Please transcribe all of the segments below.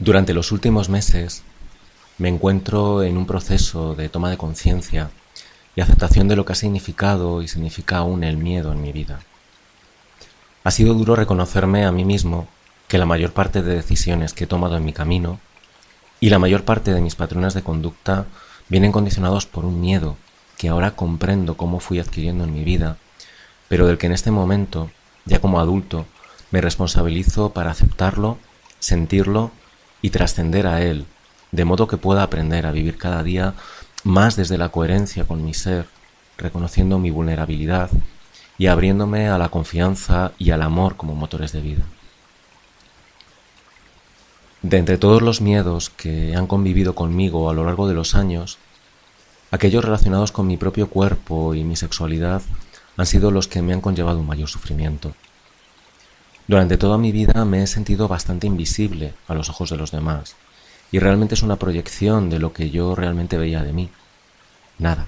Durante los últimos meses me encuentro en un proceso de toma de conciencia y aceptación de lo que ha significado y significa aún el miedo en mi vida. Ha sido duro reconocerme a mí mismo que la mayor parte de decisiones que he tomado en mi camino y la mayor parte de mis patrones de conducta vienen condicionados por un miedo que ahora comprendo cómo fui adquiriendo en mi vida, pero del que en este momento, ya como adulto, me responsabilizo para aceptarlo, sentirlo y trascender a él, de modo que pueda aprender a vivir cada día más desde la coherencia con mi ser, reconociendo mi vulnerabilidad y abriéndome a la confianza y al amor como motores de vida. De entre todos los miedos que han convivido conmigo a lo largo de los años, aquellos relacionados con mi propio cuerpo y mi sexualidad han sido los que me han conllevado un mayor sufrimiento. Durante toda mi vida me he sentido bastante invisible a los ojos de los demás, y realmente es una proyección de lo que yo realmente veía de mí. Nada.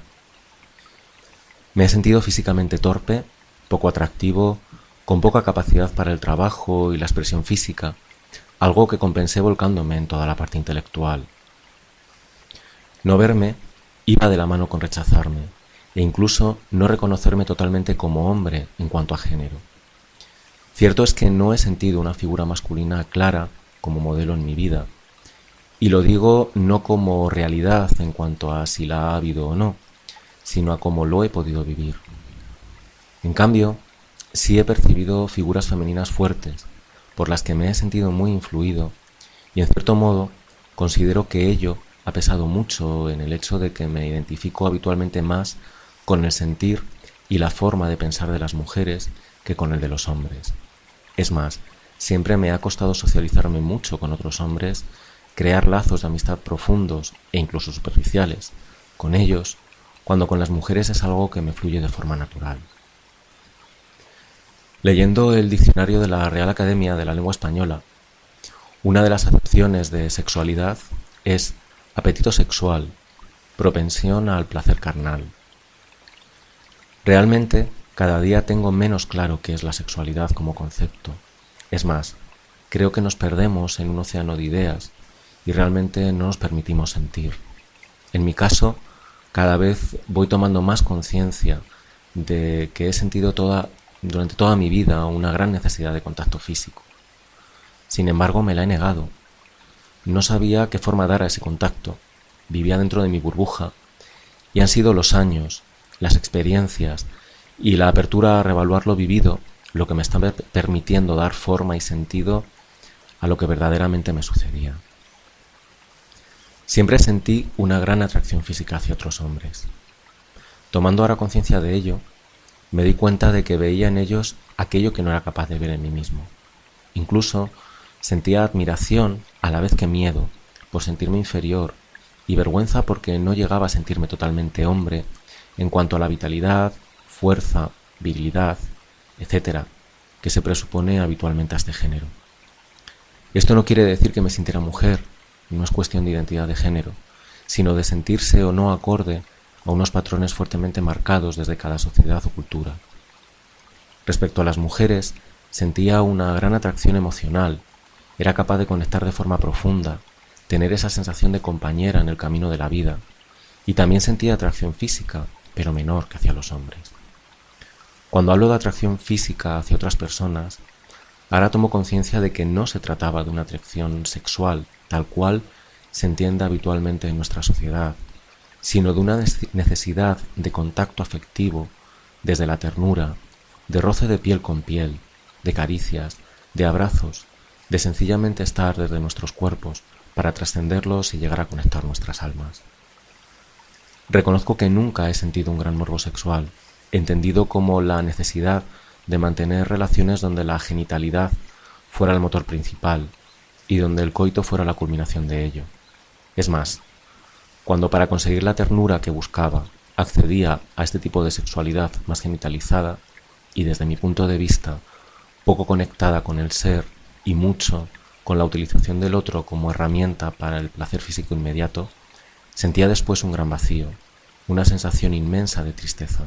Me he sentido físicamente torpe, poco atractivo, con poca capacidad para el trabajo y la expresión física, algo que compensé volcándome en toda la parte intelectual. No verme iba de la mano con rechazarme, e incluso no reconocerme totalmente como hombre en cuanto a género. Cierto es que no he sentido una figura masculina clara como modelo en mi vida, y lo digo no como realidad en cuanto a si la ha habido o no, sino a cómo lo he podido vivir. En cambio, sí he percibido figuras femeninas fuertes, por las que me he sentido muy influido, y en cierto modo considero que ello ha pesado mucho en el hecho de que me identifico habitualmente más con el sentir y la forma de pensar de las mujeres que con el de los hombres. Es más, siempre me ha costado socializarme mucho con otros hombres, crear lazos de amistad profundos e incluso superficiales con ellos, cuando con las mujeres es algo que me fluye de forma natural. Leyendo el diccionario de la Real Academia de la Lengua Española, una de las acepciones de sexualidad es apetito sexual, propensión al placer carnal. Realmente, cada día tengo menos claro qué es la sexualidad como concepto. Es más, creo que nos perdemos en un océano de ideas y realmente no nos permitimos sentir. En mi caso, cada vez voy tomando más conciencia de que he sentido durante toda mi vida una gran necesidad de contacto físico. Sin embargo, me la he negado. No sabía qué forma dar a ese contacto. Vivía dentro de mi burbuja y han sido los años, las experiencias y la apertura a reevaluar lo vivido lo que me está permitiendo dar forma y sentido a lo que verdaderamente me sucedía. Siempre sentí una gran atracción física hacia otros hombres. Tomando ahora conciencia de ello, me di cuenta de que veía en ellos aquello que no era capaz de ver en mí mismo. Incluso sentía admiración a la vez que miedo por sentirme inferior y vergüenza porque no llegaba a sentirme totalmente hombre en cuanto a la vitalidad, fuerza, virilidad, etc., que se presupone habitualmente a este género. Esto no quiere decir que me sintiera mujer, no es cuestión de identidad de género, sino de sentirse o no acorde a unos patrones fuertemente marcados desde cada sociedad o cultura. Respecto a las mujeres, sentía una gran atracción emocional, era capaz de conectar de forma profunda, tener esa sensación de compañera en el camino de la vida, y también sentía atracción física, pero menor que hacia los hombres. Cuando hablo de atracción física hacia otras personas, ahora tomo conciencia de que no se trataba de una atracción sexual, tal cual se entiende habitualmente en nuestra sociedad, sino de una necesidad de contacto afectivo desde la ternura, de roce de piel con piel, de caricias, de abrazos, de sencillamente estar desde nuestros cuerpos para trascenderlos y llegar a conectar nuestras almas. Reconozco que nunca he sentido un gran morbo sexual, entendido como la necesidad de mantener relaciones donde la genitalidad fuera el motor principal y donde el coito fuera la culminación de ello. Es más, cuando para conseguir la ternura que buscaba accedía a este tipo de sexualidad más genitalizada y desde mi punto de vista poco conectada con el ser y mucho con la utilización del otro como herramienta para el placer físico inmediato, sentía después un gran vacío, una sensación inmensa de tristeza.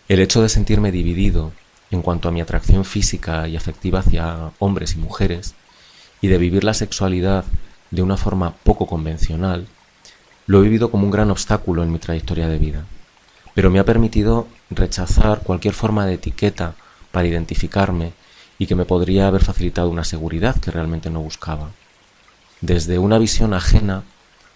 El hecho de sentirme dividido en cuanto a mi atracción física y afectiva hacia hombres y mujeres y de vivir la sexualidad de una forma poco convencional, lo he vivido como un gran obstáculo en mi trayectoria de vida, pero me ha permitido rechazar cualquier forma de etiqueta para identificarme y que me podría haber facilitado una seguridad que realmente no buscaba. Desde una visión ajena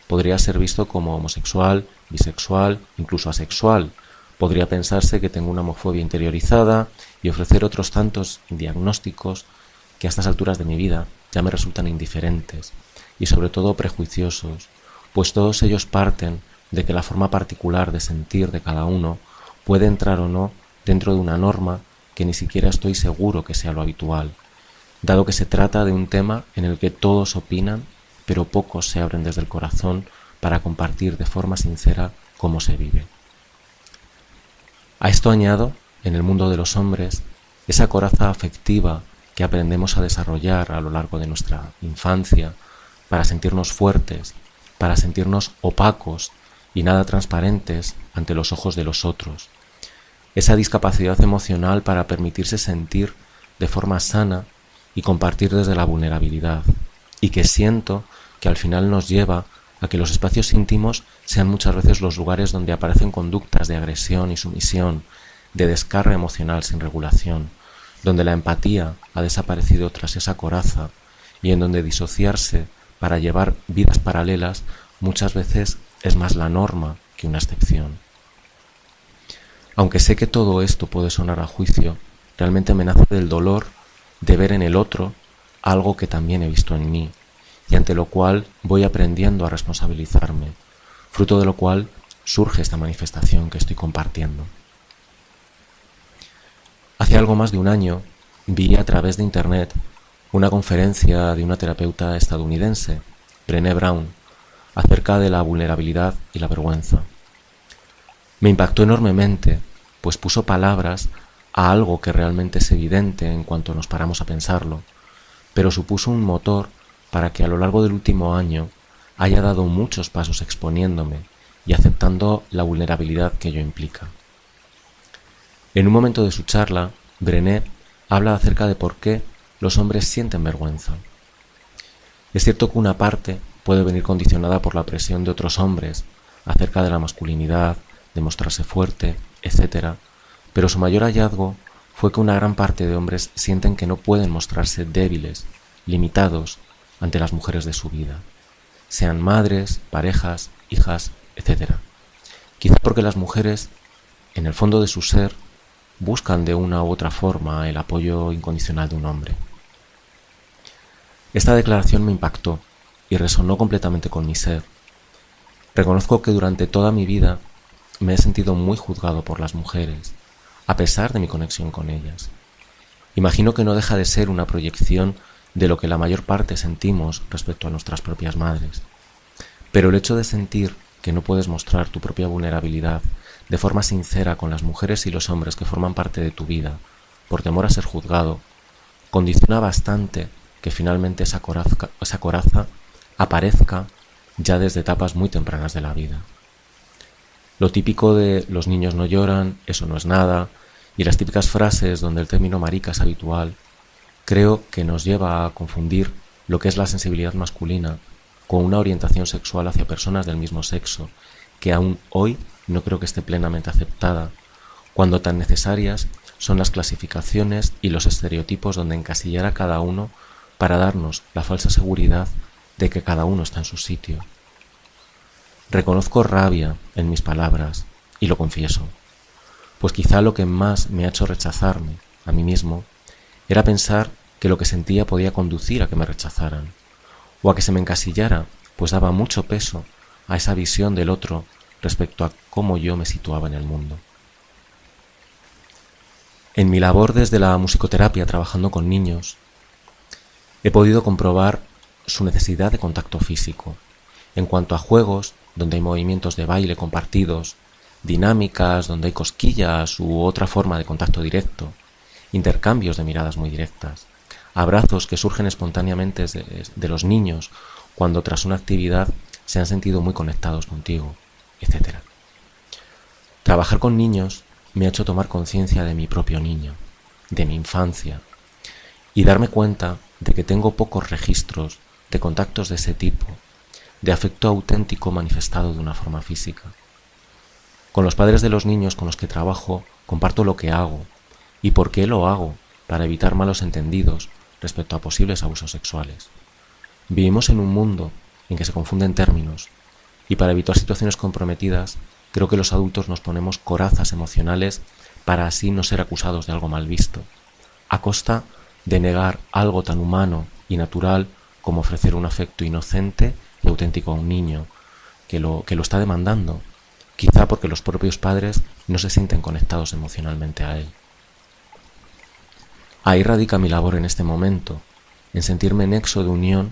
podría ser visto como homosexual, bisexual, incluso asexual. Podría pensarse que tengo una homofobia interiorizada y ofrecer otros tantos diagnósticos que a estas alturas de mi vida ya me resultan indiferentes y sobre todo prejuiciosos, pues todos ellos parten de que la forma particular de sentir de cada uno puede entrar o no dentro de una norma que ni siquiera estoy seguro que sea lo habitual, dado que se trata de un tema en el que todos opinan, pero pocos se abren desde el corazón para compartir de forma sincera cómo se vive. A esto añado, en el mundo de los hombres, esa coraza afectiva que aprendemos a desarrollar a lo largo de nuestra infancia para sentirnos fuertes, para sentirnos opacos y nada transparentes ante los ojos de los otros. Esa discapacidad emocional para permitirse sentir de forma sana y compartir desde la vulnerabilidad, y que siento que al final nos lleva a que los espacios íntimos sean muchas veces los lugares donde aparecen conductas de agresión y sumisión, de descarga emocional sin regulación, donde la empatía ha desaparecido tras esa coraza y en donde disociarse para llevar vidas paralelas muchas veces es más la norma que una excepción. Aunque sé que todo esto puede sonar a juicio, realmente me nace del dolor de ver en el otro algo que también he visto en mí, y ante lo cual voy aprendiendo a responsabilizarme, fruto de lo cual surge esta manifestación que estoy compartiendo. Hace algo más de un año vi a través de internet una conferencia de una terapeuta estadounidense, Brené Brown, acerca de la vulnerabilidad y la vergüenza. Me impactó enormemente, pues puso palabras a algo que realmente es evidente en cuanto nos paramos a pensarlo, pero supuso un motor para que a lo largo del último año haya dado muchos pasos exponiéndome y aceptando la vulnerabilidad que ello implica. En un momento de su charla, Brené habla acerca de por qué los hombres sienten vergüenza. Es cierto que una parte puede venir condicionada por la presión de otros hombres acerca de la masculinidad, de mostrarse fuerte, etc., pero su mayor hallazgo fue que una gran parte de hombres sienten que no pueden mostrarse débiles, limitados ante las mujeres de su vida, sean madres, parejas, hijas, etc. Quizá porque las mujeres, en el fondo de su ser, buscan de una u otra forma el apoyo incondicional de un hombre. Esta declaración me impactó y resonó completamente con mi ser. Reconozco que durante toda mi vida me he sentido muy juzgado por las mujeres, a pesar de mi conexión con ellas. Imagino que no deja de ser una proyección de lo que la mayor parte sentimos respecto a nuestras propias madres. Pero el hecho de sentir que no puedes mostrar tu propia vulnerabilidad de forma sincera con las mujeres y los hombres que forman parte de tu vida, por temor a ser juzgado, condiciona bastante que finalmente esa coraza aparezca ya desde etapas muy tempranas de la vida. Lo típico de los niños no lloran, eso no es nada, y las típicas frases donde el término marica es habitual, creo que nos lleva a confundir lo que es la sensibilidad masculina con una orientación sexual hacia personas del mismo sexo, que aún hoy no creo que esté plenamente aceptada, cuando tan necesarias son las clasificaciones y los estereotipos donde encasillar a cada uno para darnos la falsa seguridad de que cada uno está en su sitio. Reconozco rabia en mis palabras y lo confieso, pues quizá lo que más me ha hecho rechazarme a mí mismo era pensar que lo que sentía podía conducir a que me rechazaran, o a que se me encasillara, pues daba mucho peso a esa visión del otro respecto a cómo yo me situaba en el mundo. En mi labor desde la musicoterapia trabajando con niños, he podido comprobar su necesidad de contacto físico, en cuanto a juegos donde hay movimientos de baile compartidos, dinámicas donde hay cosquillas u otra forma de contacto directo, intercambios de miradas muy directas, abrazos que surgen espontáneamente de los niños cuando tras una actividad se han sentido muy conectados contigo, etc. Trabajar con niños me ha hecho tomar conciencia de mi propio niño, de mi infancia, y darme cuenta de que tengo pocos registros de contactos de ese tipo, de afecto auténtico manifestado de una forma física. Con los padres de los niños con los que trabajo comparto lo que hago y por qué lo hago para evitar malos entendidos respecto a posibles abusos sexuales. Vivimos en un mundo en que se confunden términos y para evitar situaciones comprometidas creo que los adultos nos ponemos corazas emocionales para así no ser acusados de algo mal visto, a costa de negar algo tan humano y natural como ofrecer un afecto inocente y auténtico a un niño que lo está demandando, quizá porque los propios padres no se sienten conectados emocionalmente a él. Ahí radica mi labor en este momento, en sentirme nexo de unión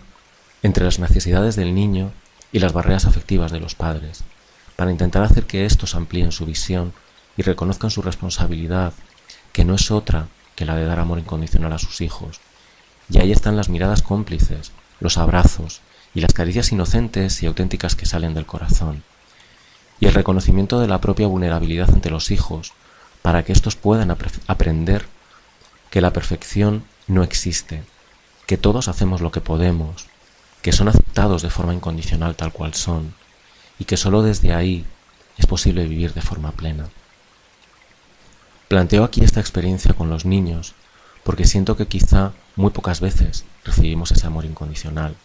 entre las necesidades del niño y las barreras afectivas de los padres, para intentar hacer que éstos amplíen su visión y reconozcan su responsabilidad, que no es otra que la de dar amor incondicional a sus hijos. Y ahí están las miradas cómplices, los abrazos y las caricias inocentes y auténticas que salen del corazón, y el reconocimiento de la propia vulnerabilidad ante los hijos, para que éstos puedan aprender que la perfección no existe, que todos hacemos lo que podemos, que son aceptados de forma incondicional tal cual son, y que solo desde ahí es posible vivir de forma plena. Planteo aquí esta experiencia con los niños porque siento que quizá muy pocas veces recibimos ese amor incondicional.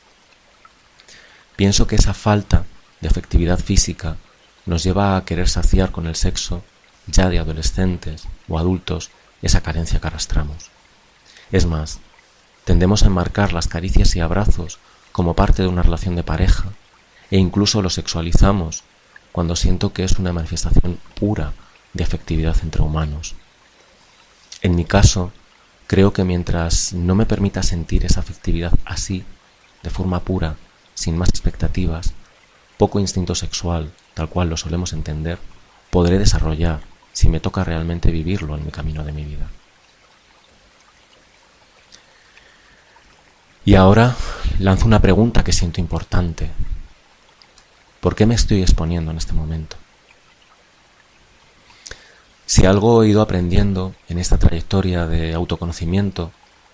Pienso que esa falta de afectividad física nos lleva a querer saciar con el sexo, ya de adolescentes o adultos, esa carencia que arrastramos. Es más, tendemos a enmarcar las caricias y abrazos como parte de una relación de pareja e incluso lo sexualizamos cuando siento que es una manifestación pura de afectividad entre humanos. En mi caso, creo que mientras no me permita sentir esa afectividad así, de forma pura, sin más expectativas, poco instinto sexual, tal cual lo solemos entender, podré desarrollar si me toca realmente vivirlo en mi camino de mi vida. Y ahora lanzo una pregunta que siento importante. ¿Por qué me estoy exponiendo en este momento? Si algo he ido aprendiendo en esta trayectoria de autoconocimiento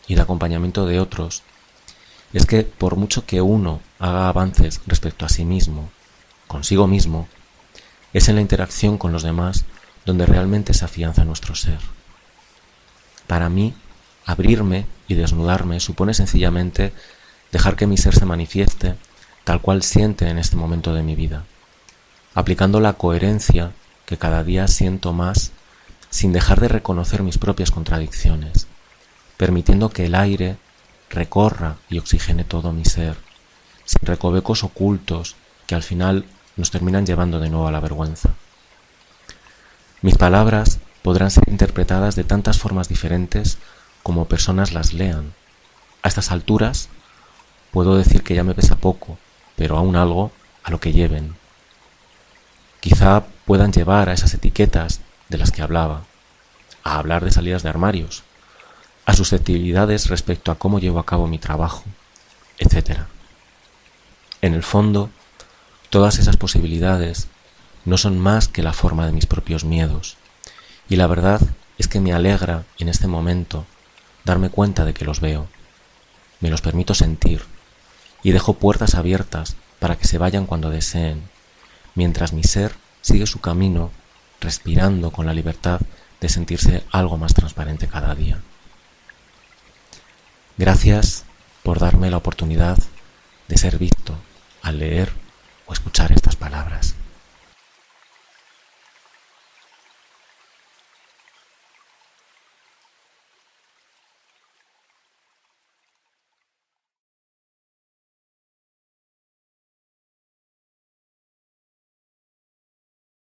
y de acompañamiento de otros, es que por mucho que uno haga avances respecto a sí mismo, consigo mismo, es en la interacción con los demás donde realmente se afianza nuestro ser. Para mí, abrirme y desnudarme supone sencillamente dejar que mi ser se manifieste tal cual siente en este momento de mi vida, aplicando la coherencia que cada día siento más sin dejar de reconocer mis propias contradicciones, permitiendo que el aire recorra y oxigene todo mi ser, sin recovecos ocultos que al final nos terminan llevando de nuevo a la vergüenza. Mis palabras podrán ser interpretadas de tantas formas diferentes como personas las lean. A estas alturas puedo decir que ya me pesa poco, pero aún algo a lo que lleven. Quizá puedan llevar a esas etiquetas de las que hablaba, a hablar de salidas de armarios, a susceptibilidades respecto a cómo llevo a cabo mi trabajo, etc. En el fondo, todas esas posibilidades no son más que la forma de mis propios miedos, y la verdad es que me alegra en este momento darme cuenta de que los veo, me los permito sentir y dejo puertas abiertas para que se vayan cuando deseen, mientras mi ser sigue su camino respirando con la libertad de sentirse algo más transparente cada día. Gracias por darme la oportunidad de ser visto al leer o escuchar estas